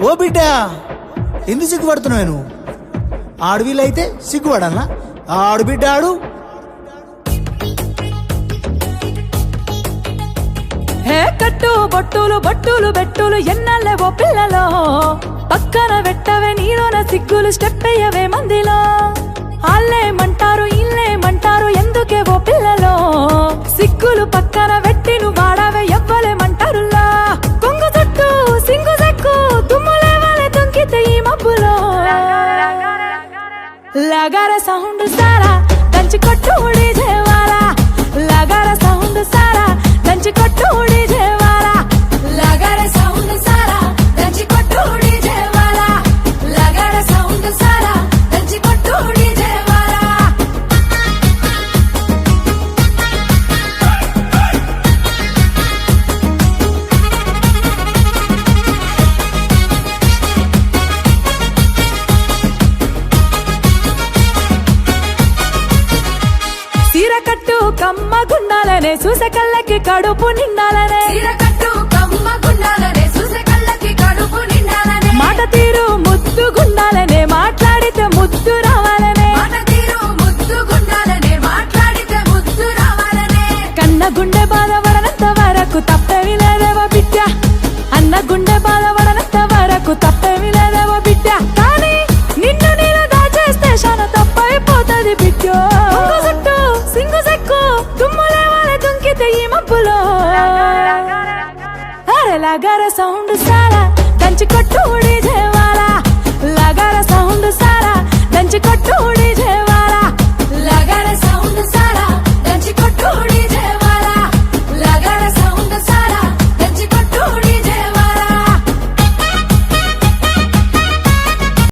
ఓ బిడ్డ ఎందుకు సిగ్గుపడుతున్నావు నువ్వు? ఆడవిల్లైతే సిగ్గుపడాలా? ఆడు బిడ్డ ఆడు. హే కట్టు బొట్టులు బొట్టులు బెట్టులు ఎన్నెల్లవో పిల్లలో, పక్కన పెట్టవే నీలోన సిగ్గులు, స్టెప్ అయ్యవే మందిలో. ఆళ్ళేమంటారు ఇల్లేమంటారు ఎందుకేవో పిల్లలో, సిగ్గులు పక్కన పెట్టి నువ్వు వాడవే ఎవ్వలేమంటారులా. కొంగు చుట్టూ సింగు సెక్కు తుమ్ములేవాలే తుంకితే ఈ మబ్బులో. లగార సౌండ్ సారా దంచి కొట్టు డీజే వాలా, లగార సౌండ్ సారా దంచి కొట్టు డీజే వాలా, లగార సౌండ్ సారా దంచి కొట్టు డీజే వాలా, లగార సౌండ్ సారా దంచి కొట్టు డీజే వాలా. సీరకట్టు కమ్మ గుండాలనే చూసే కళ్ళకి కడుపు నిండాలనే, సీరకట్టు కమ్మ గుండాలనే చూసే కళ్ళకి కడుపు నిండాలనే, మాట తీరు ముద్దు గుండాలనే మాట్లాడితే ముద్దు రావాలనే, మాట తీరు ముద్దు గుండాలనే మాట్లాడితే ముద్దు రావాలనే. కన్న గుండె బాధపడనంత వరకు తప్పేమి లేదేవో బిడ్డ, అన్న గుండె బాధపడనంత వరకు తప్పేమి లేదేవో బిడ్డ. కానీ నిన్ను నీలో దాచేస్తే శాన తప్పైపోతుంది బిడ్డ. కొంగు చుట్టూ సింగు సెక్కు తుమ్ములేవాలే తుంకితే ఈ మబ్బులో. అరే లగార సౌండ్ సారా దంచి కొట్టు డీజే వాలా, లగార సౌండ్ సారా దంచి కొట్టు